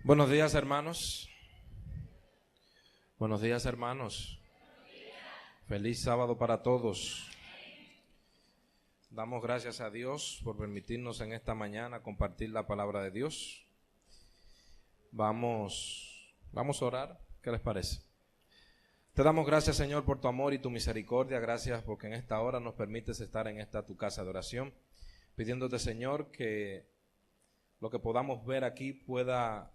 Buenos días, hermanos. Buenos días, hermanos. Feliz sábado para todos. Damos gracias a Dios por permitirnos en esta mañana compartir la palabra de Dios. Vamos a orar. ¿Qué les parece? Te damos gracias, Señor, por tu amor y tu misericordia. Gracias porque en esta hora nos permites estar en esta tu casa de oración, pidiéndote, Señor, que lo que podamos ver aquí pueda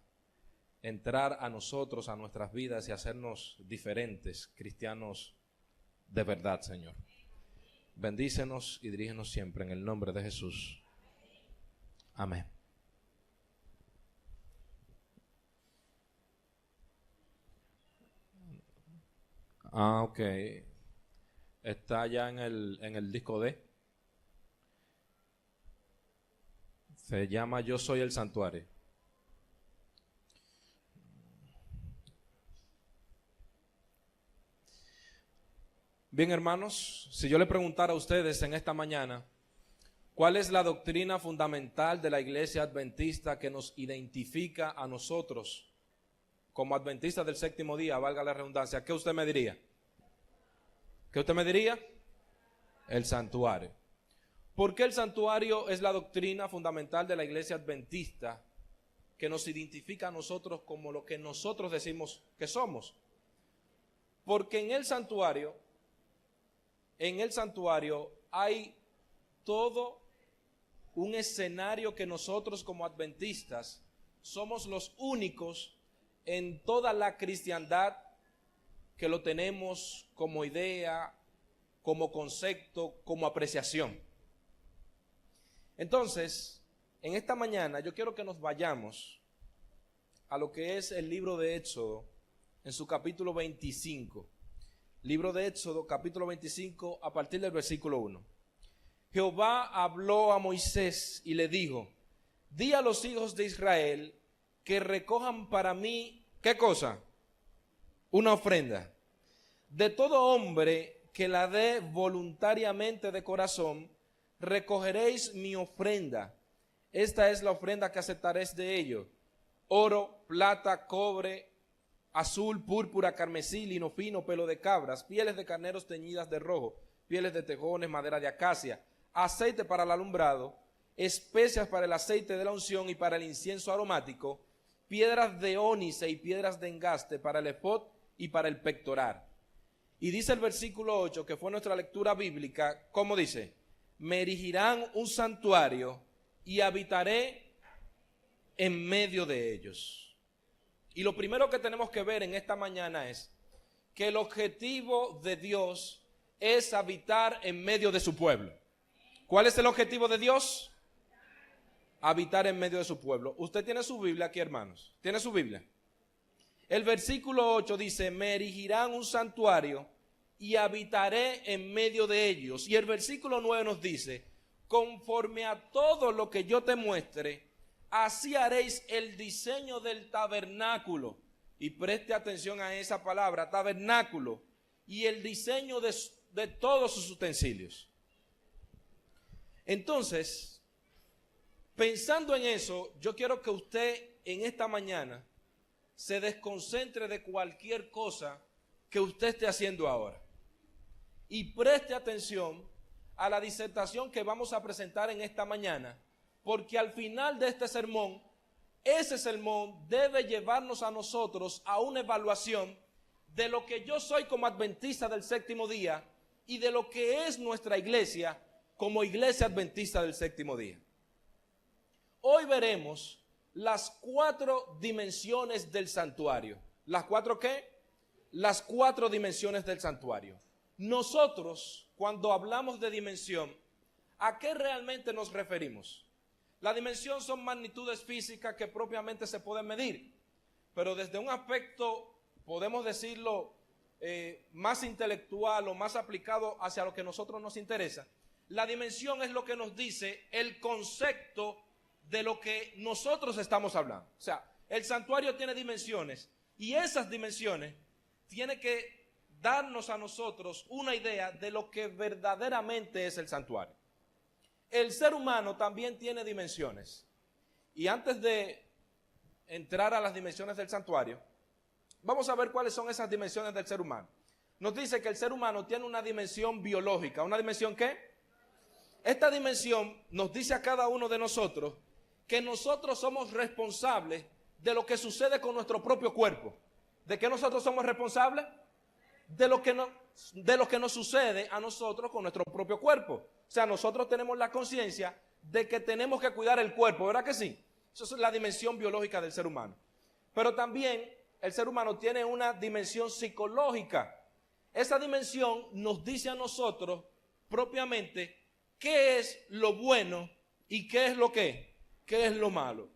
entrar a nosotros, a nuestras vidas y hacernos diferentes, cristianos de verdad, Señor. Bendícenos y dirígenos siempre en el nombre de Jesús. Amén. Ok. Está ya en el disco D. Se llama Yo Soy el Santuario. Bien, hermanos, si yo le preguntara a ustedes en esta mañana, ¿cuál es la doctrina fundamental de la Iglesia Adventista que nos identifica a nosotros como adventistas del séptimo día, valga la redundancia? ¿Qué usted me diría? ¿Qué usted me diría? El santuario. ¿Por qué el santuario es la doctrina fundamental de la Iglesia Adventista que nos identifica a nosotros como lo que nosotros decimos que somos? Porque en el santuario hay todo un escenario que nosotros como adventistas somos los únicos en toda la cristiandad que lo tenemos como idea, como concepto, como apreciación. Entonces, en esta mañana yo quiero que nos vayamos a lo que es el libro de Éxodo en su capítulo 25. Libro de Éxodo, capítulo 25, a partir del versículo 1. Jehová habló a Moisés y le dijo: di a los hijos de Israel que recojan para mí, ¿qué cosa? Una ofrenda. De todo hombre que la dé voluntariamente de corazón, recogeréis mi ofrenda. Esta es la ofrenda que aceptaréis de ellos: oro, plata, cobre, azul, púrpura, carmesí, lino fino, pelo de cabras, pieles de carneros teñidas de rojo, pieles de tejones, madera de acacia, aceite para el alumbrado, especias para el aceite de la unción y para el incienso aromático, piedras de ónice y piedras de engaste para el efod y para el pectoral. Y dice el versículo 8, que fue nuestra lectura bíblica, ¿cómo dice? Me erigirán un santuario y habitaré en medio de ellos. Y lo primero que tenemos que ver en esta mañana es que el objetivo de Dios es habitar en medio de su pueblo. ¿Cuál es el objetivo de Dios? Habitar en medio de su pueblo. Usted tiene su Biblia aquí, hermanos. ¿Tiene su Biblia? El versículo 8 dice: me erigirán un santuario y habitaré en medio de ellos. Y el versículo 9 nos dice: conforme a todo lo que yo te muestre, así haréis el diseño del tabernáculo. Y preste atención a esa palabra, tabernáculo, y el diseño de todos sus utensilios. Entonces, pensando en eso, yo quiero que usted en esta mañana se desconcentre de cualquier cosa que usted esté haciendo ahora y preste atención a la disertación que vamos a presentar en esta mañana, porque al final de este sermón, ese sermón debe llevarnos a nosotros a una evaluación de lo que yo soy como adventista del séptimo día y de lo que es nuestra iglesia como iglesia adventista del séptimo día. Hoy veremos las 4 dimensiones del santuario. ¿Las 4 qué? Las 4 dimensiones del santuario. Nosotros, cuando hablamos de dimensión, ¿a qué realmente nos referimos? La dimensión son magnitudes físicas que propiamente se pueden medir, pero desde un aspecto, podemos decirlo, más intelectual o más aplicado hacia lo que a nosotros nos interesa, la dimensión es lo que nos dice el concepto de lo que nosotros estamos hablando. O sea, el santuario tiene dimensiones y esas dimensiones tienen que darnos a nosotros una idea de lo que verdaderamente es el santuario. El ser humano también tiene dimensiones. Y antes de entrar a las dimensiones del santuario, vamos a ver cuáles son esas dimensiones del ser humano. Nos dice que el ser humano tiene una dimensión biológica. ¿Una dimensión qué? Esta dimensión nos dice a cada uno de nosotros que nosotros somos responsables de lo que sucede con nuestro propio cuerpo. ¿De qué nosotros somos responsables? De lo que nos sucede a nosotros con nuestro propio cuerpo. O sea, nosotros tenemos la conciencia de que tenemos que cuidar el cuerpo, ¿verdad que sí? Eso es la dimensión biológica del ser humano. Pero también el ser humano tiene una dimensión psicológica. Esa dimensión nos dice a nosotros propiamente qué es lo bueno y qué es lo malo.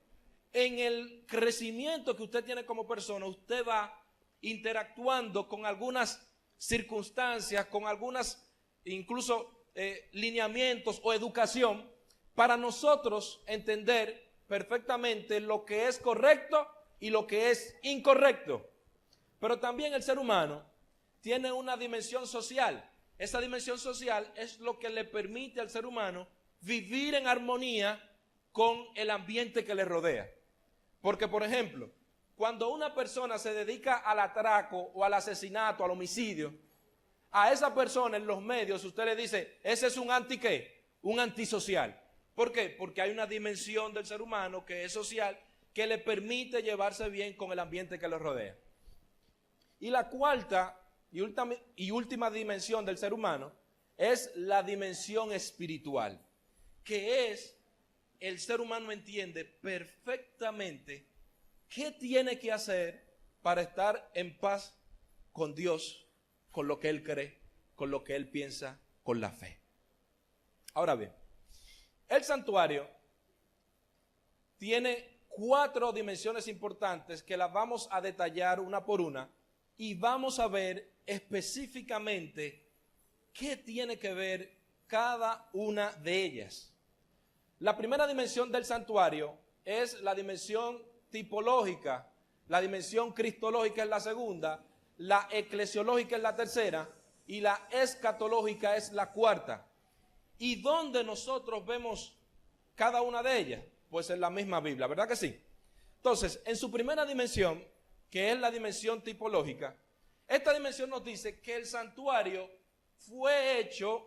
En el crecimiento que usted tiene como persona, usted va interactuando con algunas circunstancias, con algunas incluso lineamientos o educación para nosotros entender perfectamente lo que es correcto y lo que es incorrecto. Pero también el ser humano tiene una dimensión social. Esa dimensión social es lo que le permite al ser humano vivir en armonía con el ambiente que le rodea. Porque, por ejemplo, cuando una persona se dedica al atraco o al asesinato, al homicidio, a esa persona en los medios usted le dice, ese es un anti-¿qué? Un antisocial. ¿Por qué? Porque hay una dimensión del ser humano que es social, que le permite llevarse bien con el ambiente que lo rodea. Y la cuarta y última dimensión del ser humano es la dimensión espiritual, que es el ser humano entiende perfectamente qué tiene que hacer para estar en paz con Dios, con lo que Él cree, con lo que Él piensa, con la fe. Ahora bien, el santuario tiene 4 dimensiones importantes que las vamos a detallar una por una y vamos a ver específicamente qué tiene que ver cada una de ellas. La primera dimensión del santuario es la dimensión tipológica, la dimensión cristológica es la segunda, la eclesiológica es la tercera y la escatológica es la cuarta. ¿Y dónde nosotros vemos cada una de ellas? Pues en la misma Biblia, ¿verdad que sí? Entonces, en su primera dimensión, que es la dimensión tipológica, esta dimensión nos dice que el santuario fue hecho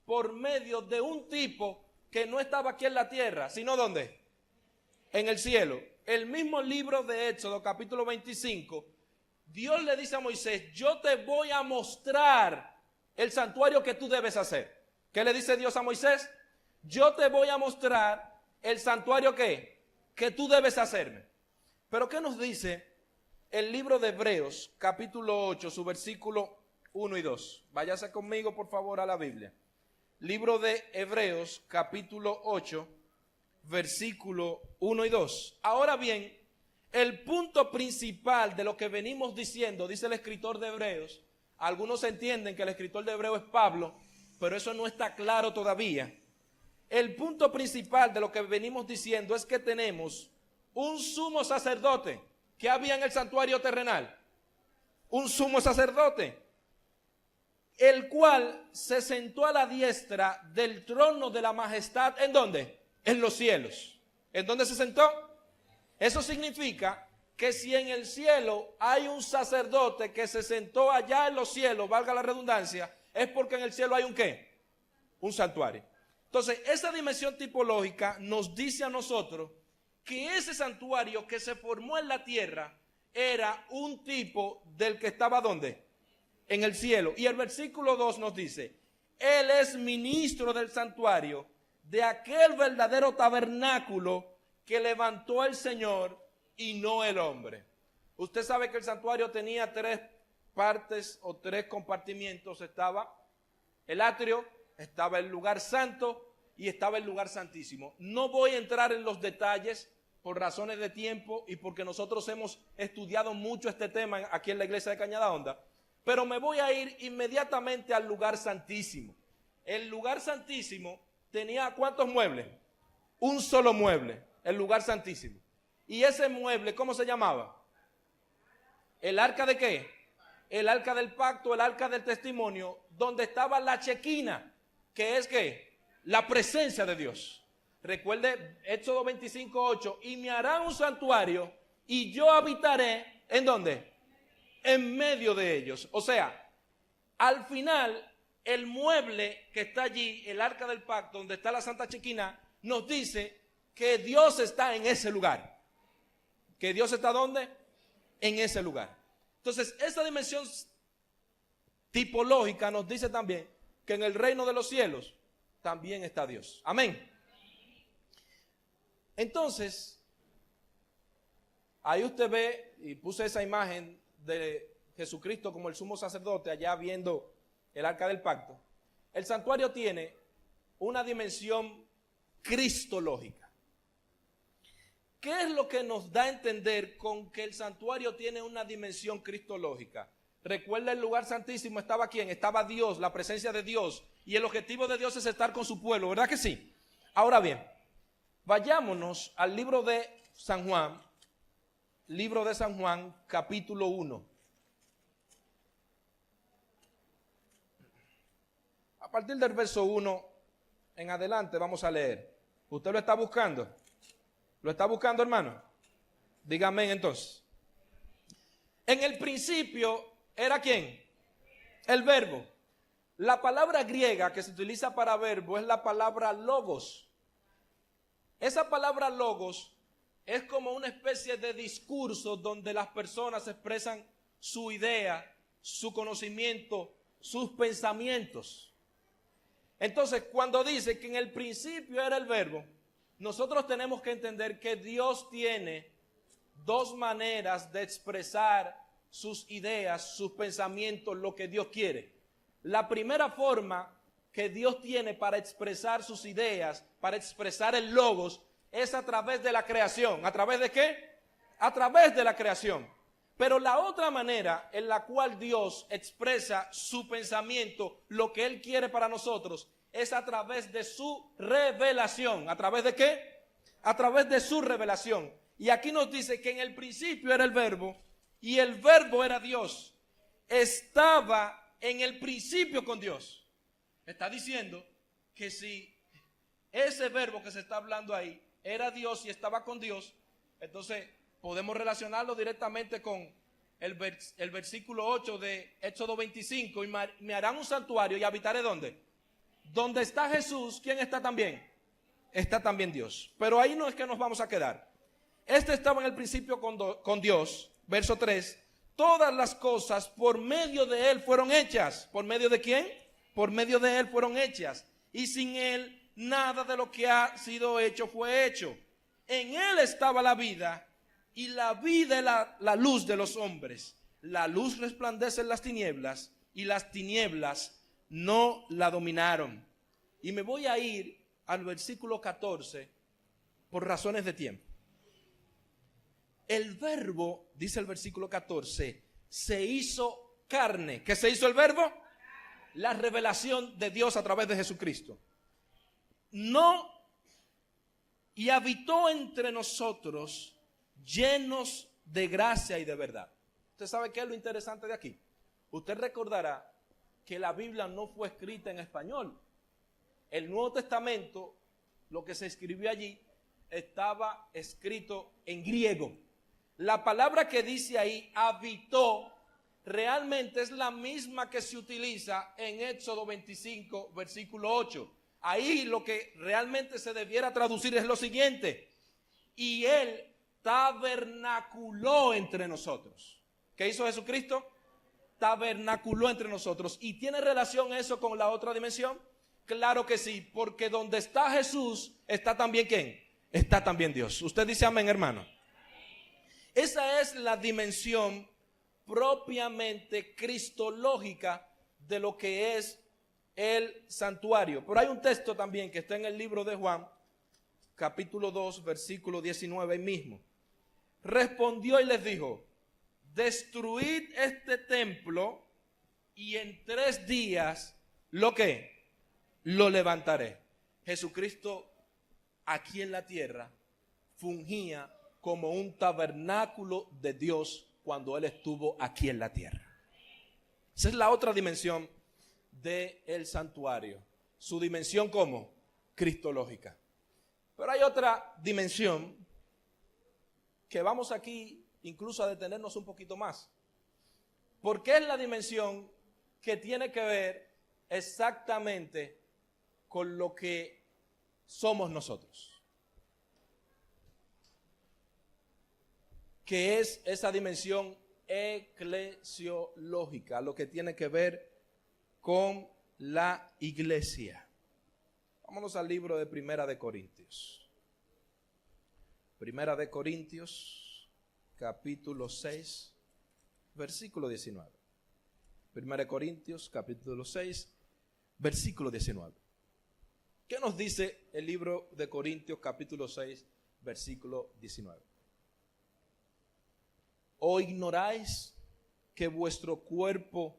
por medio de un tipo que no estaba aquí en la tierra, sino ¿dónde? En el cielo. El mismo libro de Éxodo, capítulo 25, Dios le dice a Moisés, yo te voy a mostrar el santuario que tú debes hacer. ¿Qué le dice Dios a Moisés? Yo te voy a mostrar el santuario que tú debes hacerme. Pero ¿qué nos dice el libro de Hebreos, capítulo 8, su versículo 1 y 2? Váyase conmigo, por favor, a la Biblia. Libro de Hebreos, capítulo 8, versículo 1 y 2. Ahora bien, el punto principal de lo que venimos diciendo, dice el escritor de Hebreos, algunos entienden que el escritor de Hebreos es Pablo, pero eso no está claro todavía. El punto principal de lo que venimos diciendo es que tenemos un sumo sacerdote que había en el santuario terrenal. Un sumo sacerdote, el cual se sentó a la diestra del trono de la majestad. ¿En dónde? En los cielos. ¿En dónde se sentó? Eso significa que si en el cielo hay un sacerdote que se sentó allá en los cielos, valga la redundancia, es porque en el cielo hay un ¿qué? Un santuario. Entonces, esa dimensión tipológica nos dice a nosotros que ese santuario que se formó en la tierra era un tipo del que estaba ¿dónde? En el cielo. Y el versículo 2 nos dice, Él es ministro del santuario, de aquel verdadero tabernáculo que levantó el Señor y no el hombre. Usted sabe que el santuario tenía 3 partes o 3 compartimientos. Estaba el atrio, estaba el lugar santo y estaba el lugar santísimo. No voy a entrar en los detalles por razones de tiempo y porque nosotros hemos estudiado mucho este tema aquí en la iglesia de Cañada Honda, pero me voy a ir inmediatamente al lugar santísimo. El lugar santísimo tenía ¿cuántos muebles? Un solo mueble, el lugar santísimo. Y ese mueble, ¿cómo se llamaba? ¿El arca de qué? El arca del pacto, el arca del testimonio, donde estaba la chequina, que es ¿qué? La presencia de Dios. Recuerde Éxodo 25:8, y me harán un santuario y yo habitaré, ¿en dónde? En medio de ellos. O sea, al final, el mueble que está allí, el arca del pacto, donde está la Santa Shekinah, nos dice que Dios está en ese lugar. ¿Que Dios está dónde? En ese lugar. Entonces, esa dimensión tipológica nos dice también que en el reino de los cielos también está Dios. Amén. Entonces, ahí usted ve, y puse esa imagen de Jesucristo como el sumo sacerdote allá viendo el arca del pacto. El santuario tiene una dimensión cristológica. ¿Qué es lo que nos da a entender con que el santuario tiene una dimensión cristológica? Recuerda, el lugar santísimo estaba ¿quién? Estaba Dios, la presencia de Dios. Y el objetivo de Dios es estar con su pueblo, ¿verdad que sí? Ahora bien, vayámonos al libro de San Juan, capítulo 1. A partir del verso 1 en adelante vamos a leer. ¿Usted lo está buscando? ¿Lo está buscando, hermano? Dígame entonces. En el principio era ¿quién? El verbo. La palabra griega que se utiliza para verbo es la palabra logos. Esa palabra logos es como una especie de discurso donde las personas expresan su idea, su conocimiento, sus pensamientos. Entonces, cuando dice que en el principio era el verbo, nosotros tenemos que entender que Dios tiene dos maneras de expresar sus ideas, sus pensamientos, lo que Dios quiere. La primera forma que Dios tiene para expresar sus ideas, para expresar el logos, es a través de la creación. ¿A través de qué? A través de la creación. Pero la otra manera en la cual Dios expresa su pensamiento, lo que Él quiere para nosotros, es a través de su revelación. ¿A través de qué? A través de su revelación. Y aquí nos dice que en el principio era el verbo y el verbo era Dios. Estaba en el principio con Dios. Está diciendo que si ese verbo que se está hablando ahí era Dios y estaba con Dios, entonces podemos relacionarlo directamente con el versículo 8 de Éxodo 25. Y me harán un santuario y habitaré ¿dónde? Donde está Jesús, ¿quién está también? Está también Dios. Pero ahí no es que nos vamos a quedar. Este estaba en el principio con Dios. Verso 3. Todas las cosas por medio de Él fueron hechas. ¿Por medio de quién? Por medio de Él fueron hechas. Y sin Él nada de lo que ha sido hecho fue hecho. En Él estaba la vida. Y la vida es la luz de los hombres. La luz resplandece en las tinieblas. Y las tinieblas no la dominaron. Y me voy a ir al versículo 14 por razones de tiempo. El verbo, dice el versículo 14, se hizo carne. ¿Qué se hizo el verbo? La revelación de Dios a través de Jesucristo. No, y habitó entre nosotros llenos de gracia y de verdad. ¿Usted sabe qué es lo interesante de aquí? Usted recordará que la Biblia no fue escrita en español. El Nuevo Testamento, lo que se escribió allí, estaba escrito en griego. La palabra que dice ahí, habitó, realmente es la misma que se utiliza en Éxodo 25, versículo 8. Ahí lo que realmente se debiera traducir es lo siguiente: y Él tabernaculó entre nosotros. ¿Qué hizo Jesucristo? Tabernaculó entre nosotros. ¿Y tiene relación eso con la otra dimensión? Claro que sí, porque donde está Jesús, está también ¿quién? Está también Dios. Usted dice amén, hermano. Esa es la dimensión propiamente cristológica de lo que es el santuario. Pero hay un texto también que está en el libro de Juan, capítulo 2, versículo 19 ahí mismo. Respondió y les dijo: destruid este templo y en 3 días, ¿lo qué? Lo levantaré. Jesucristo aquí en la tierra fungía como un tabernáculo de Dios cuando Él estuvo aquí en la tierra. Esa es la otra dimensión del santuario. Su dimensión como cristológica. Pero hay otra dimensión que vamos aquí incluso a detenernos un poquito más. Porque es la dimensión que tiene que ver exactamente con lo que somos nosotros. Que es esa dimensión eclesiológica, lo que tiene que ver con la iglesia. Vámonos al libro de Primera de Corintios. Primera de Corintios, capítulo 6, versículo 19. Primera de Corintios, capítulo 6, versículo 19. ¿Qué nos dice el libro de Corintios, capítulo 6, versículo 19? ¿O ignoráis que vuestro cuerpo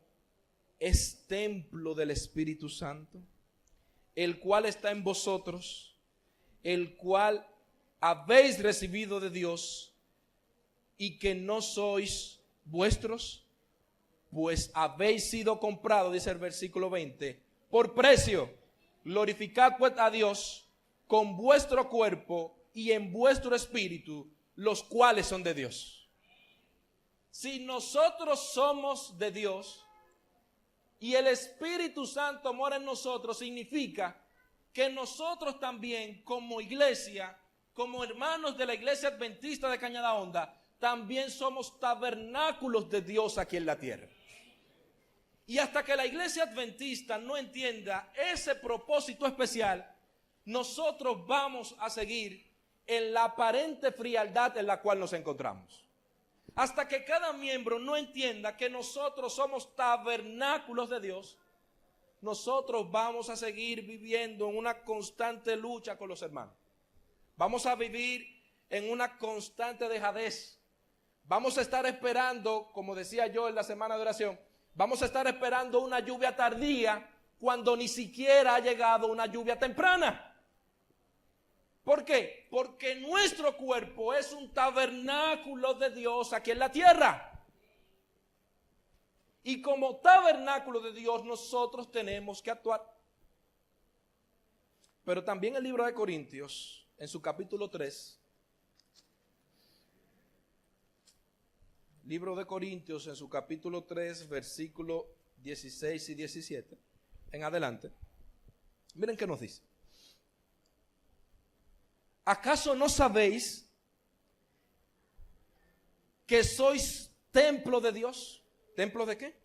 es templo del Espíritu Santo, el cual está en vosotros, el cual habéis recibido de Dios, y que no sois vuestros? Pues habéis sido comprados, dice el versículo 20, por precio. Glorificad pues a Dios con vuestro cuerpo y en vuestro espíritu, los cuales son de Dios. Si nosotros somos de Dios y el Espíritu Santo mora en nosotros, significa que nosotros también como iglesia, como hermanos de la iglesia adventista de Cañada Honda, también somos tabernáculos de Dios aquí en la tierra. Y hasta que la iglesia adventista no entienda ese propósito especial, nosotros vamos a seguir en la aparente frialdad en la cual nos encontramos. Hasta que cada miembro no entienda que nosotros somos tabernáculos de Dios, nosotros vamos a seguir viviendo en una constante lucha con los hermanos. Vamos a vivir en una constante dejadez. Vamos a estar esperando, como decía yo en la semana de oración, vamos a estar esperando una lluvia tardía cuando ni siquiera ha llegado una lluvia temprana. ¿Por qué? Porque nuestro cuerpo es un tabernáculo de Dios aquí en la tierra. Y como tabernáculo de Dios nosotros tenemos que actuar. Pero también el libro de Corintios, en su capítulo 3, libro de Corintios en su capítulo 3, versículo 16 y 17, en adelante, miren qué nos dice. ¿Acaso no sabéis que sois templo de Dios? ¿Templo de qué?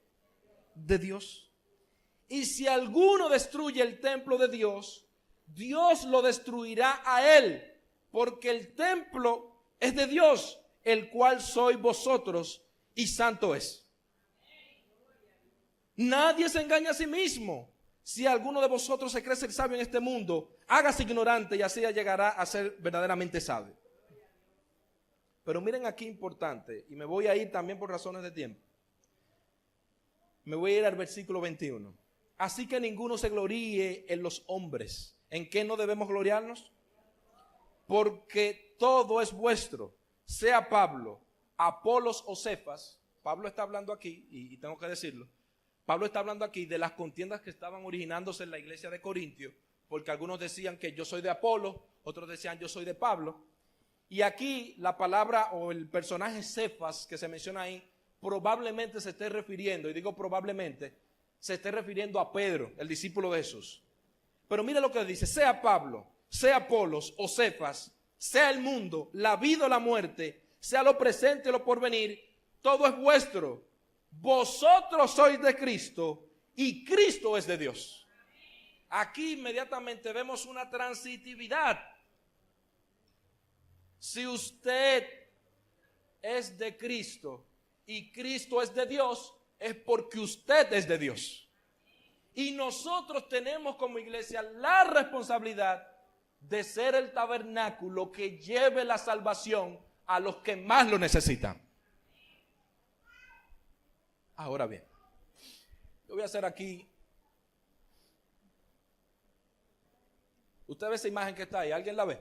De Dios. Y si alguno destruye el templo de Dios, Dios lo destruirá a él, porque el templo es de Dios, el cual sois vosotros, y santo es. Nadie se engaña a sí mismo. Si alguno de vosotros se cree ser sabio en este mundo, hágase ignorante y así llegará a ser verdaderamente sabio. Pero miren aquí importante, y me voy a ir también por razones de tiempo. Me voy a ir al versículo 21. Así que ninguno se gloríe en los hombres. ¿En qué no debemos gloriarnos? Porque todo es vuestro, sea Pablo, Apolos o Cefas. Pablo está hablando aquí, y tengo que decirlo, Pablo está hablando aquí de las contiendas que estaban originándose en la iglesia de Corintios, porque algunos decían que yo soy de Apolo, otros decían yo soy de Pablo. Y aquí la palabra o el personaje Cefas que se menciona ahí, probablemente se esté refiriendo, y digo probablemente, se esté refiriendo a Pedro, el discípulo de Jesús. Pero mire lo que dice, sea Pablo, sea Apolos o Cefas, sea el mundo, la vida o la muerte, sea lo presente o lo porvenir, todo es vuestro. Vosotros sois de Cristo y Cristo es de Dios. Aquí inmediatamente vemos una transitividad. Si usted es de Cristo y Cristo es de Dios, es porque usted es de Dios. Y nosotros tenemos como iglesia la responsabilidad de ser el tabernáculo que lleve la salvación a los que más lo necesitan. Ahora bien, yo voy a hacer aquí. ¿Usted ve esa imagen que está ahí? ¿Alguien la ve?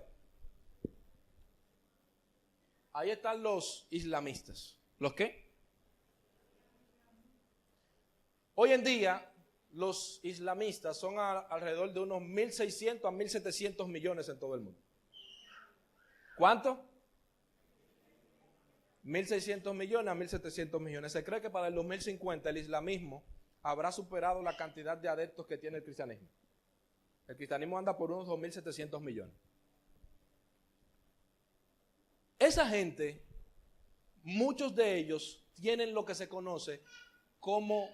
Ahí están los islamistas. ¿Los qué? Hoy en día, los islamistas son alrededor de unos 1.600 a 1.700 millones en todo el mundo. ¿Cuánto? 1.600 millones a 1.700 millones. Se cree que para el 2050 el islamismo habrá superado la cantidad de adeptos que tiene el cristianismo. El cristianismo anda por unos 2.700 millones. Esa gente, muchos de ellos tienen lo que se conoce como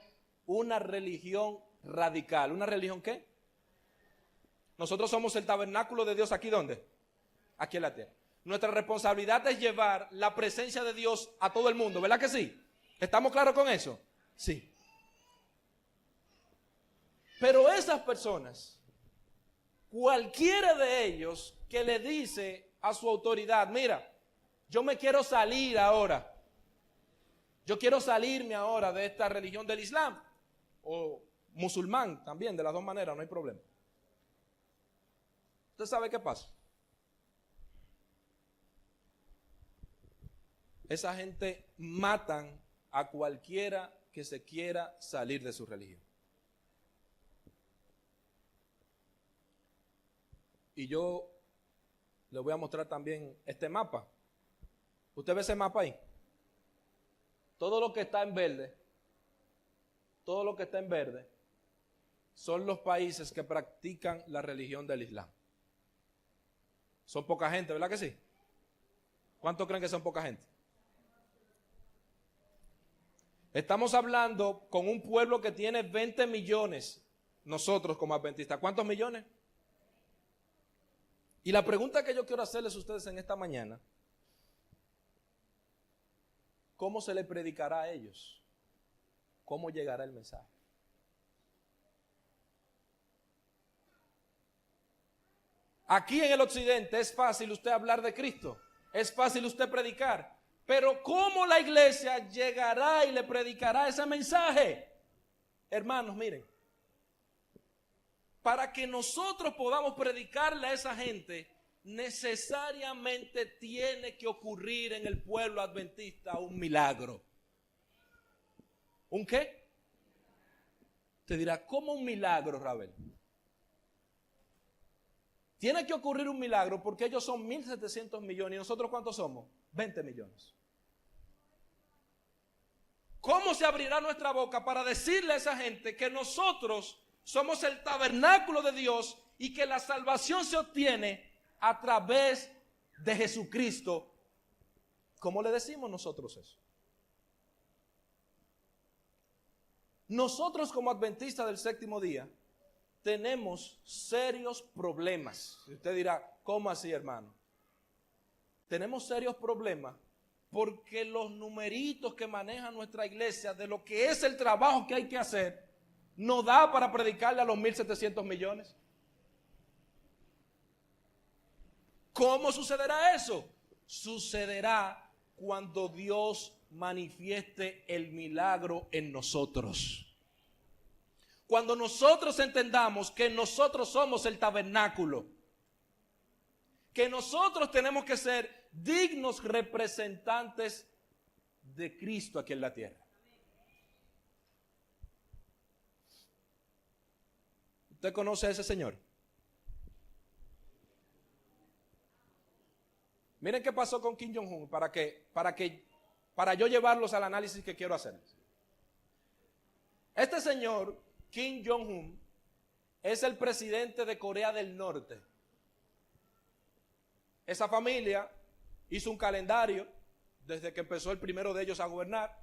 una religión radical. ¿Una religión qué? Nosotros somos el tabernáculo de Dios, ¿aquí dónde? Aquí en la tierra. Nuestra responsabilidad es llevar la presencia de Dios a todo el mundo, ¿verdad que sí? ¿Estamos claros con eso? Sí. Pero esas personas, cualquiera de ellos que le dice a su autoridad, mira, yo me quiero salir ahora, yo quiero salirme ahora de esta religión del Islam, o musulmán también, de las dos maneras, no hay problema. ¿Usted sabe qué pasa? Esa gente matan a cualquiera que se quiera salir de su religión. Y yo le voy a mostrar también este mapa. ¿Usted ve ese mapa ahí? Todo lo que está en verde, todo lo que está en verde, son los países que practican la religión del Islam. Son poca gente, ¿verdad que sí? ¿Cuántos creen que son poca gente? Estamos hablando con un pueblo que tiene 20 millones, nosotros como adventistas. ¿Cuántos millones? Y la pregunta que yo quiero hacerles a ustedes en esta mañana, ¿cómo se le predicará a ellos? ¿Cómo llegará el mensaje? Aquí en el occidente es fácil usted hablar de Cristo, es fácil usted predicar, pero ¿cómo la iglesia llegará y le predicará ese mensaje? Hermanos, miren, para que nosotros podamos predicarle a esa gente, necesariamente tiene que ocurrir en el pueblo adventista un milagro. ¿Un qué? Te dirá, ¿cómo un milagro, Rabel? Tiene que ocurrir un milagro porque ellos son 1.700 millones y nosotros ¿cuántos somos? 20 millones. ¿Cómo se abrirá nuestra boca para decirle a esa gente que nosotros somos el tabernáculo de Dios y que la salvación se obtiene a través de Jesucristo? ¿Cómo le decimos nosotros eso? Nosotros como adventistas del séptimo día tenemos serios problemas. Y usted dirá, ¿cómo así, hermano? Tenemos serios problemas porque los numeritos que maneja nuestra iglesia de lo que es el trabajo que hay que hacer no da para predicarle a los 1.700 millones. ¿Cómo sucederá eso? Sucederá cuando Dios manifieste el milagro en nosotros. Cuando nosotros entendamos que nosotros somos el tabernáculo, que nosotros tenemos que ser dignos representantes de Cristo aquí en la tierra. ¿Usted conoce a ese señor? Miren qué pasó con Kim Jong-un para yo llevarlos al análisis que quiero hacer. Este señor, Kim Jong-un, es el presidente de Corea del Norte. Esa familia hizo un calendario desde que empezó el primero de ellos a gobernar.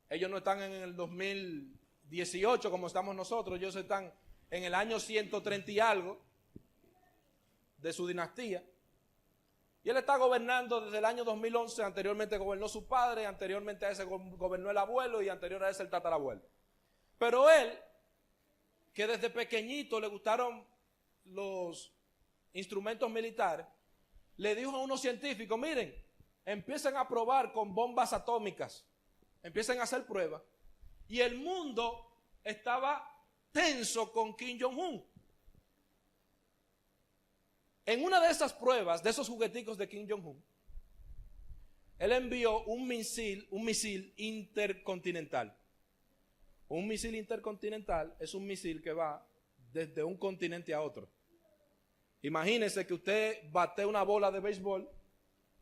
Ellos no están en el 2018 como estamos nosotros, ellos están en el año 130 y algo de su dinastía. Y él está gobernando desde el año 2011, anteriormente gobernó su padre, anteriormente a ese gobernó el abuelo y anterior a ese el tatarabuelo. Pero él, que desde pequeñito le gustaron los instrumentos militares, le dijo a unos científicos, miren, empiecen a probar con bombas atómicas, empiecen a hacer pruebas. Y el mundo estaba tenso con Kim Jong-un. En una de esas pruebas, de esos jugueticos de Kim Jong-un, él envió un misil intercontinental. Un misil intercontinental es un misil que va desde un continente a otro. Imagínese que usted bate una bola de béisbol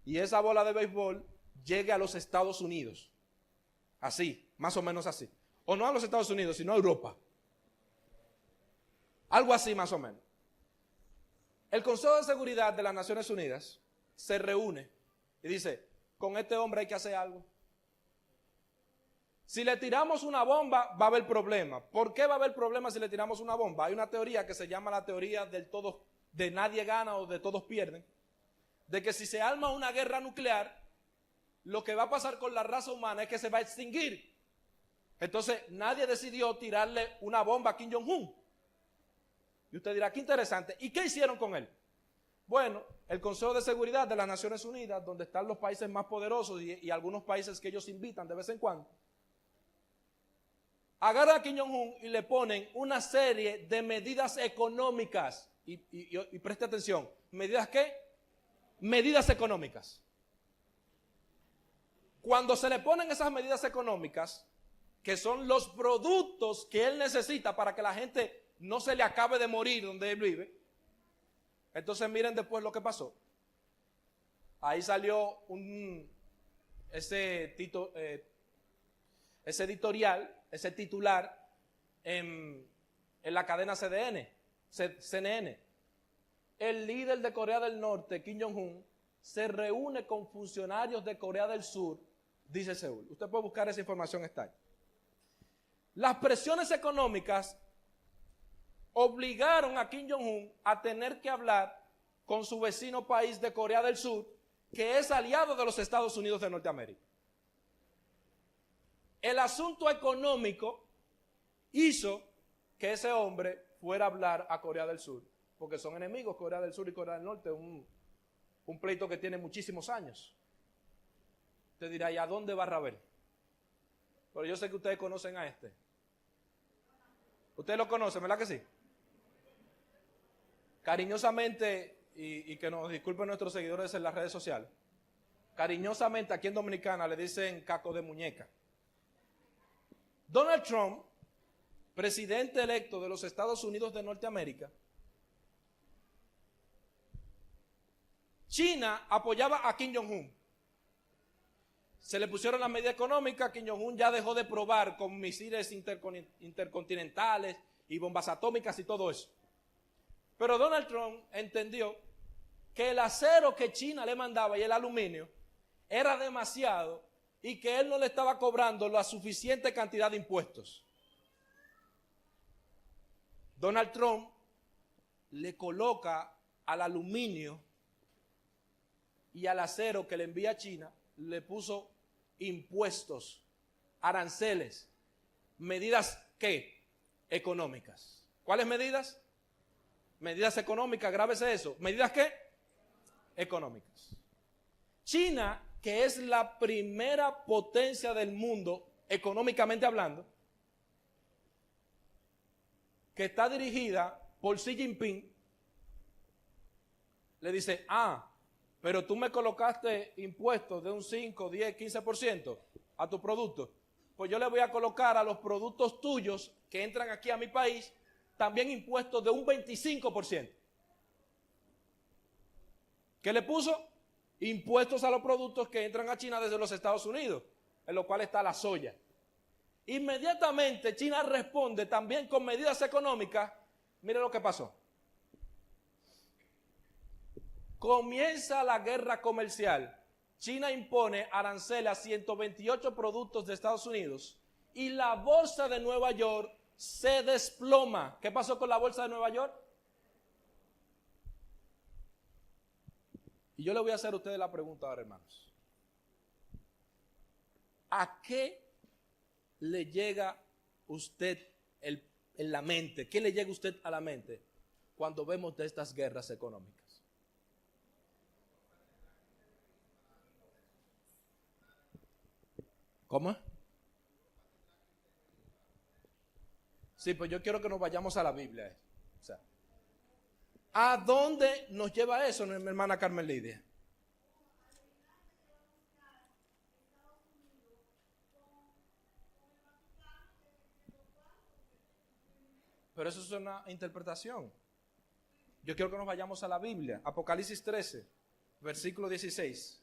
y esa bola de béisbol llegue a los Estados Unidos. Así, más o menos así. O no a los Estados Unidos, sino a Europa. Algo así más o menos. El Consejo de Seguridad de las Naciones Unidas se reúne y dice, con este hombre hay que hacer algo. Si le tiramos una bomba, va a haber problema. ¿Por qué va a haber problema si le tiramos una bomba? Hay una teoría que se llama la teoría del todo, de nadie gana o de todos pierden. De que si se arma una guerra nuclear, lo que va a pasar con la raza humana es que se va a extinguir. Entonces, nadie decidió tirarle una bomba a Kim Jong-un. Y usted dirá, qué interesante. ¿Y qué hicieron con él? Bueno, el Consejo de Seguridad de las Naciones Unidas, donde están los países más poderosos y algunos países que ellos invitan de vez en cuando, agarran a Kim Jong-un y le ponen una serie de medidas económicas. Y preste atención, ¿medidas qué? Medidas económicas. Cuando se le ponen esas medidas económicas, que son los productos que él necesita para que la gente no se le acabe de morir donde él vive, entonces miren después lo que pasó. Ahí salió ese editorial, ese titular en la cadena CNN. El líder de Corea del Norte, Kim Jong-un, se reúne con funcionarios de Corea del Sur, dice Seúl. Usted puede buscar esa información, está ahí. Las presiones económicas obligaron a Kim Jong-un a tener que hablar con su vecino país de Corea del Sur, que es aliado de los Estados Unidos de Norteamérica. El asunto económico hizo que ese hombre fuera a hablar a Corea del Sur, porque son enemigos Corea del Sur y Corea del Norte, un pleito que tiene muchísimos años. Usted dirá, ¿y a dónde va Ravel? Pero yo sé que ustedes conocen a este. Ustedes lo conocen, ¿verdad que sí? Cariñosamente, y que nos disculpen nuestros seguidores en las redes sociales, cariñosamente aquí en Dominicana le dicen caco de muñeca. Donald Trump, presidente electo de los Estados Unidos de Norteamérica, China apoyaba a Kim Jong-un. Se le pusieron las medidas económicas, Kim Jong-un ya dejó de probar con misiles intercontinentales y bombas atómicas y todo eso. Pero Donald Trump entendió que el acero que China le mandaba y el aluminio era demasiado y que él no le estaba cobrando la suficiente cantidad de impuestos. Donald Trump le coloca al aluminio y al acero que le envía a China, le puso impuestos, aranceles, medidas ¿qué? Económicas. ¿Cuáles medidas? Medidas económicas, grábese eso. ¿Medidas qué? Económicas. China, que es la primera potencia del mundo, económicamente hablando, que está dirigida por Xi Jinping, le dice, pero tú me colocaste impuestos de un 5, 10, 15% a tu producto. Pues yo le voy a colocar a los productos tuyos que entran aquí a mi país también impuestos de un 25%. ¿Qué le puso? Impuestos a los productos que entran a China desde los Estados Unidos, en lo cual está la soya. Inmediatamente China responde también con medidas económicas. Mire lo que pasó. Comienza la guerra comercial. China impone aranceles a 128 productos de Estados Unidos y la bolsa de Nueva York se desploma. ¿Qué pasó con la bolsa de Nueva York? Y yo le voy a hacer a ustedes la pregunta ahora, hermanos. ¿A qué le llega usted en la mente? ¿Qué le llega usted a la mente cuando vemos de estas guerras económicas? ¿Cómo? Sí, pues yo quiero que nos vayamos a la Biblia. O sea, ¿a dónde nos lleva eso, mi hermana Carmen Lidia? Pero eso es una interpretación. Yo quiero que nos vayamos a la Biblia. Apocalipsis 13, versículo 16.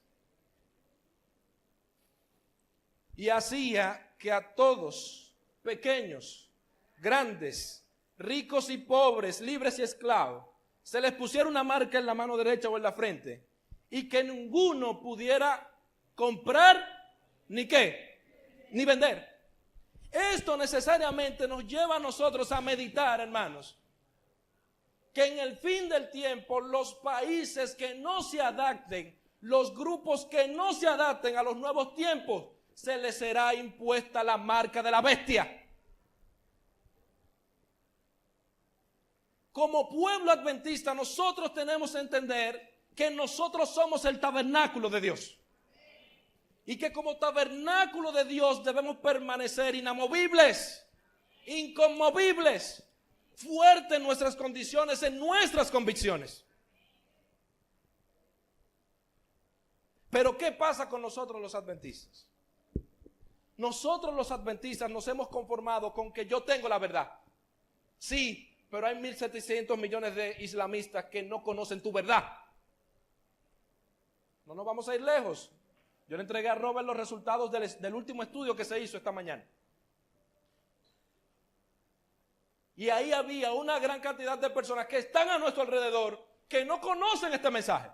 y hacía que a todos, pequeños, grandes, ricos y pobres, libres y esclavos, se les pusiera una marca en la mano derecha o en la frente, y que ninguno pudiera comprar ni qué, ni vender. Esto necesariamente nos lleva a nosotros a meditar, hermanos, que en el fin del tiempo los países que no se adapten, los grupos que no se adapten a los nuevos tiempos, se les será impuesta la marca de la bestia. Como pueblo adventista, nosotros tenemos que entender que nosotros somos el tabernáculo de Dios. Y que como tabernáculo de Dios debemos permanecer inamovibles, inconmovibles, fuertes en nuestras condiciones, en nuestras convicciones. Pero ¿qué pasa con nosotros los adventistas? Nosotros los adventistas nos hemos conformado con que yo tengo la verdad. Sí, pero hay 1.700 millones de islamistas que no conocen tu verdad. No nos vamos a ir lejos. Yo le entregué a Robert los resultados del último estudio que se hizo esta mañana. Y ahí había una gran cantidad de personas que están a nuestro alrededor que no conocen este mensaje.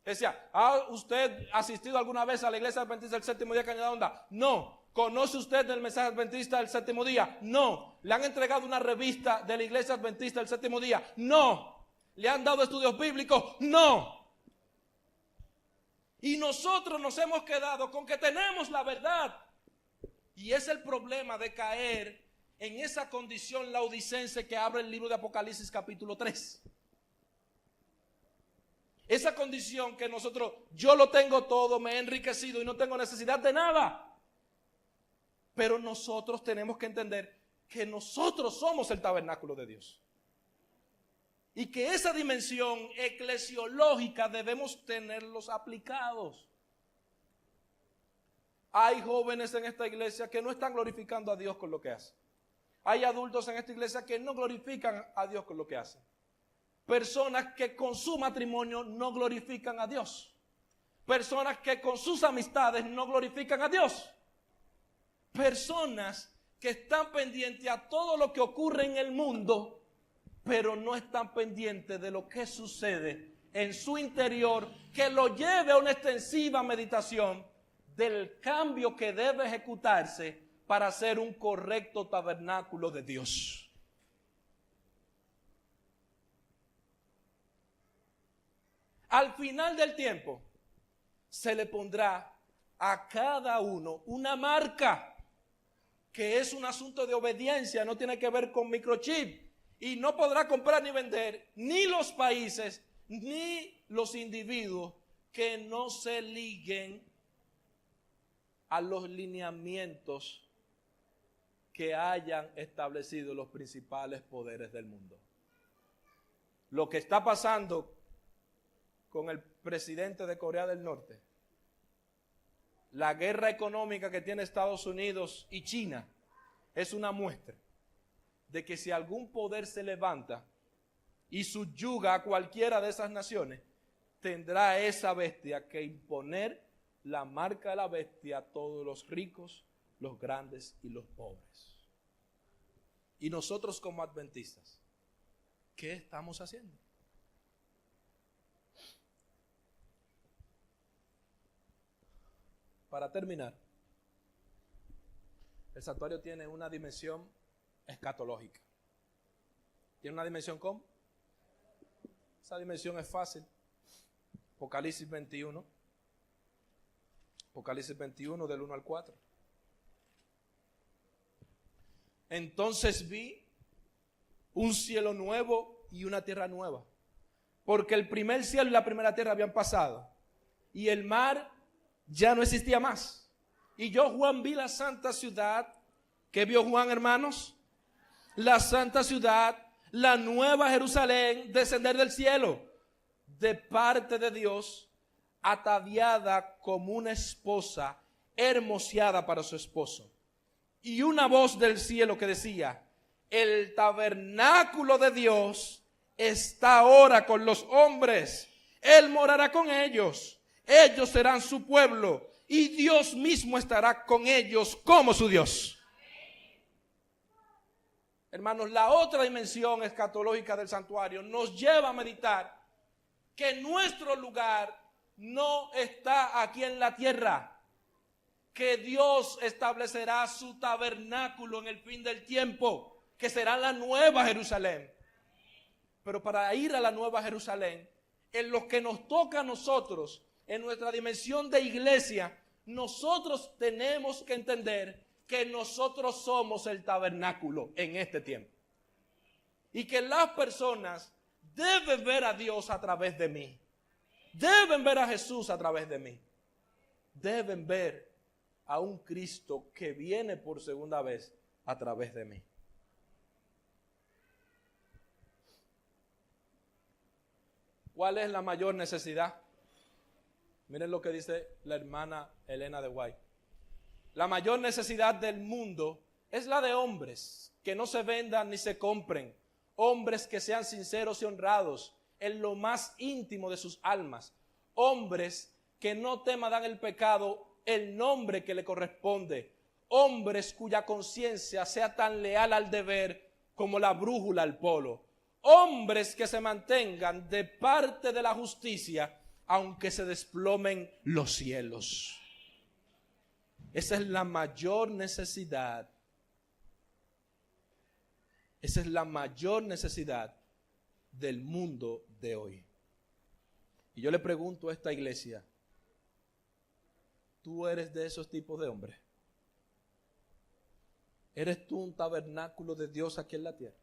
Decía, ¿ha usted asistido alguna vez a la iglesia adventista del séptimo día Cañada Honda? No. ¿Conoce usted el mensaje adventista del séptimo día? No. ¿Le han entregado una revista de la iglesia adventista del séptimo día? No. ¿Le han dado estudios bíblicos? No. Y nosotros nos hemos quedado con que tenemos la verdad. Y es el problema de caer en esa condición laodicense que abre el libro de Apocalipsis capítulo 3. Esa condición que nosotros, yo lo tengo todo, me he enriquecido y no tengo necesidad de nada. Pero nosotros tenemos que entender que nosotros somos el tabernáculo de Dios. Y que esa dimensión eclesiológica debemos tenerlos aplicados. Hay jóvenes en esta iglesia que no están glorificando a Dios con lo que hacen. Hay adultos en esta iglesia que no glorifican a Dios con lo que hacen. Personas que con su matrimonio no glorifican a Dios. Personas que con sus amistades no glorifican a Dios. Personas que están pendientes a todo lo que ocurre en el mundo, pero no están pendientes de lo que sucede en su interior, que lo lleve a una extensiva meditación del cambio que debe ejecutarse para ser un correcto tabernáculo de Dios. Al final del tiempo, se le pondrá a cada uno una marca, que es un asunto de obediencia, no tiene que ver con microchip. Y no podrá comprar ni vender ni los países ni los individuos que no se liguen a los lineamientos que hayan establecido los principales poderes del mundo. Lo que está pasando con el presidente de Corea del Norte, la guerra económica que tiene Estados Unidos y China, es una muestra de que si algún poder se levanta y subyuga a cualquiera de esas naciones, tendrá esa bestia que imponer la marca de la bestia a todos los ricos, los grandes y los pobres. Y nosotros como adventistas, ¿qué estamos haciendo? Para terminar, el santuario tiene una dimensión escatológica. ¿Tiene una dimensión cómo? Esa dimensión es fácil. Apocalipsis 21. Apocalipsis 21 del 1 al 4. Entonces vi un cielo nuevo y una tierra nueva, porque el primer cielo y la primera tierra habían pasado, y el mar ya no existía más. Y yo, Juan, vi la santa ciudad. ¿Qué vio Juan, hermanos? La santa ciudad, la nueva Jerusalén, descender del cielo, de parte de Dios, ataviada como una esposa, hermoseada para su esposo. Y una voz del cielo que decía: el tabernáculo de Dios está ahora con los hombres. Él morará con ellos. Ellos serán su pueblo y Dios mismo estará con ellos como su Dios. Hermanos, la otra dimensión escatológica del santuario nos lleva a meditar que nuestro lugar no está aquí en la tierra, que Dios establecerá su tabernáculo en el fin del tiempo, que será la nueva Jerusalén. Pero para ir a la nueva Jerusalén, en lo que nos toca a nosotros, en nuestra dimensión de iglesia, nosotros tenemos que entender que nosotros somos el tabernáculo en este tiempo. Y que las personas deben ver a Dios a través de mí. Deben ver a Jesús a través de mí. Deben ver a un Cristo que viene por segunda vez a través de mí. ¿Cuál es la mayor necesidad? Miren lo que dice la hermana Elena de White. La mayor necesidad del mundo es la de hombres que no se vendan ni se compren, hombres que sean sinceros y honrados en lo más íntimo de sus almas, hombres que no teman el pecado el nombre que le corresponde, hombres cuya conciencia sea tan leal al deber como la brújula al polo, hombres que se mantengan de parte de la justicia aunque se desplomen los cielos. Esa es la mayor necesidad. Esa es la mayor necesidad del mundo de hoy. Y yo le pregunto a esta iglesia, ¿tú eres de esos tipos de hombres? ¿Eres tú un tabernáculo de Dios aquí en la tierra?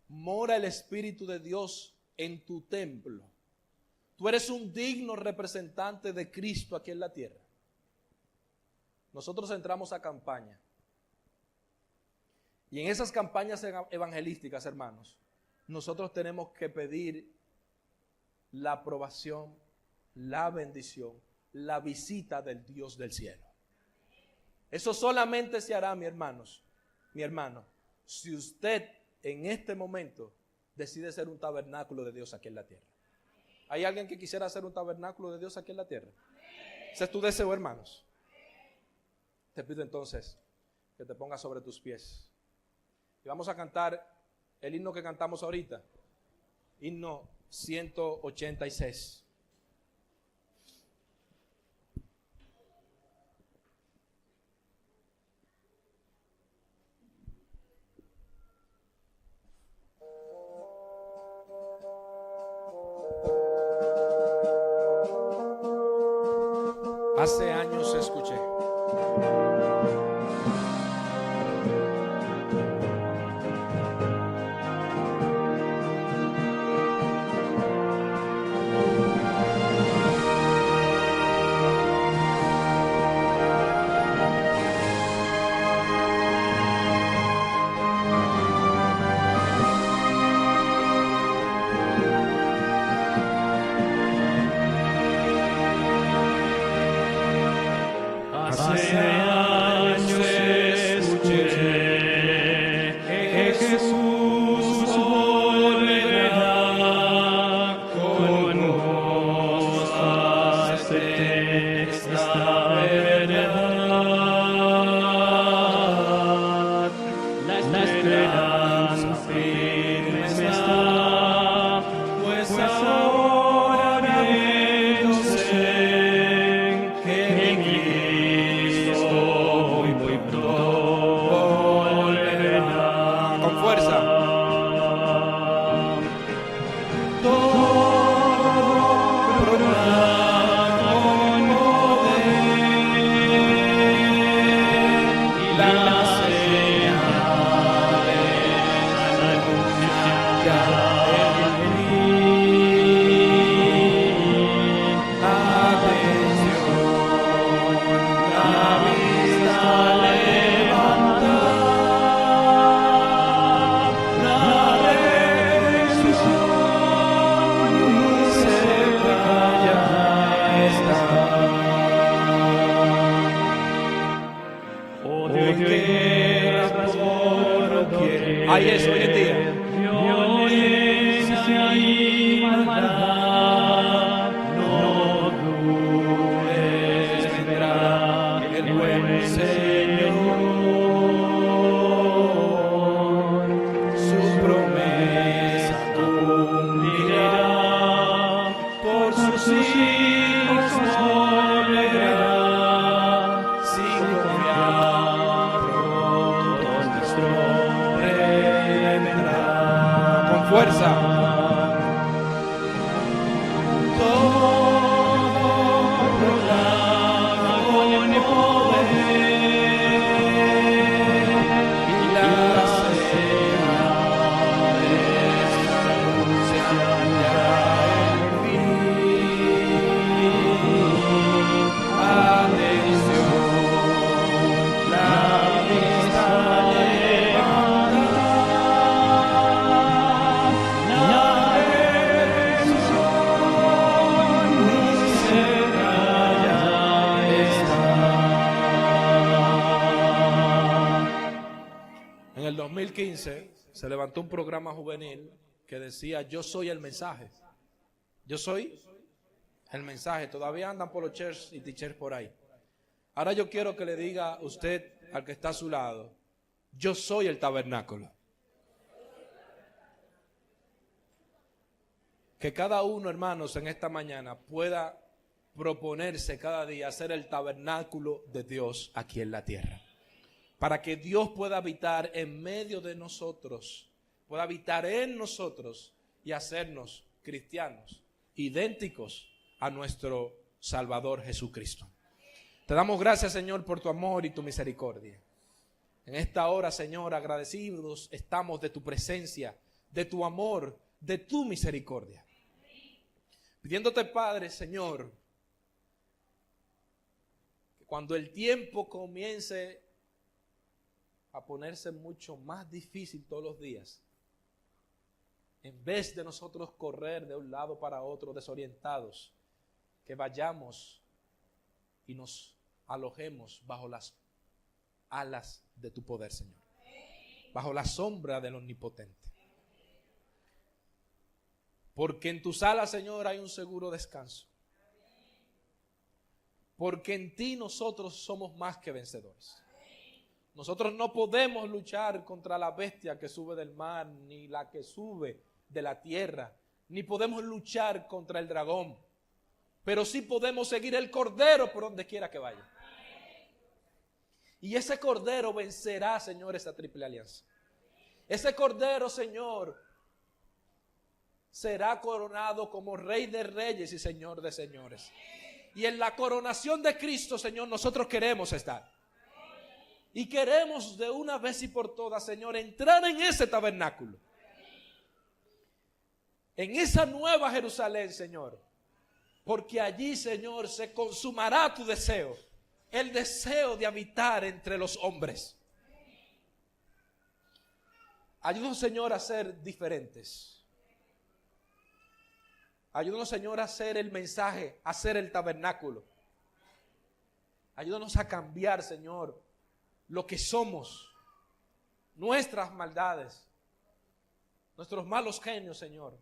¿Mora el Espíritu de Dios en tu templo? ¿Tú eres un digno representante de Cristo aquí en la tierra? Nosotros entramos a campaña. Y en esas campañas evangelísticas, hermanos, nosotros tenemos que pedir la aprobación, la bendición, la visita del Dios del cielo. Eso solamente se hará, mi hermano, si usted en este momento decide ser un tabernáculo de Dios aquí en la tierra. ¿Hay alguien que quisiera ser un tabernáculo de Dios aquí en la tierra? Ese es tu deseo, hermanos. Te pido entonces que te pongas sobre tus pies. Y vamos a cantar el himno que cantamos ahorita. Himno 186. Hace años escuché. Hace años tus hijos volverá, sin confiar, pronto nuestro Rey vendrá. Con fuerza. En el 2015 se levantó un programa juvenil que decía: yo soy el mensaje. Yo soy el mensaje. Todavía andan por los church y teachers por ahí. Ahora yo quiero que le diga usted al que está a su lado: yo soy el tabernáculo. Que cada uno, hermanos, en esta mañana pueda proponerse cada día ser el tabernáculo de Dios aquí en la tierra. Para que Dios pueda habitar en medio de nosotros, pueda habitar en nosotros y hacernos cristianos idénticos a nuestro Salvador Jesucristo. Te damos gracias, Señor, por tu amor y tu misericordia. En esta hora, Señor, agradecidos estamos de tu presencia, de tu amor, de tu misericordia. Pidiéndote, Padre, Señor, que cuando el tiempo comience a ponerse mucho más difícil todos los días, en vez de nosotros correr de un lado para otro desorientados, que vayamos y nos alojemos bajo las alas de tu poder, Señor, bajo la sombra del Omnipotente. Porque en tus alas, Señor, hay un seguro descanso. Porque en ti nosotros somos más que vencedores. Nosotros no podemos luchar contra la bestia que sube del mar, ni la que sube de la tierra, ni podemos luchar contra el dragón, pero sí podemos seguir el cordero por donde quiera que vaya. Y ese cordero vencerá, Señor, esa triple alianza. Ese cordero, Señor, será coronado como Rey de Reyes y Señor de Señores. Y en la coronación de Cristo, Señor, nosotros queremos estar. Y queremos de una vez y por todas, Señor, entrar en ese tabernáculo. En esa nueva Jerusalén, Señor. Porque allí, Señor, se consumará tu deseo. El deseo de habitar entre los hombres. Ayúdanos, Señor, a ser diferentes. Ayúdanos, Señor, a hacer el mensaje, a hacer el tabernáculo. Ayúdanos a cambiar, Señor, lo que somos, nuestras maldades, nuestros malos genios, Señor,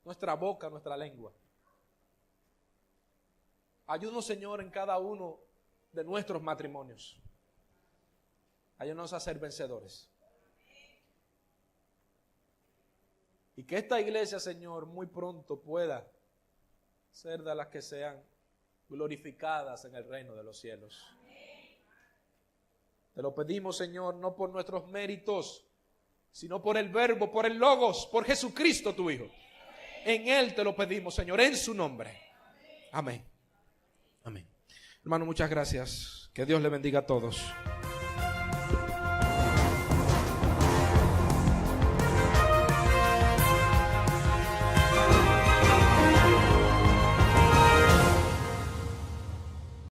nuestra boca, nuestra lengua. Ayúdanos, Señor, en cada uno de nuestros matrimonios. Ayúdanos a ser vencedores. Y que esta iglesia, Señor, muy pronto pueda ser de las que sean glorificadas en el reino de los cielos. Te lo pedimos, Señor, no por nuestros méritos, sino por el Verbo, por el Logos, por Jesucristo tu Hijo. En Él te lo pedimos, Señor, en su nombre. Amén. Amén. Hermano, muchas gracias. Que Dios le bendiga a todos.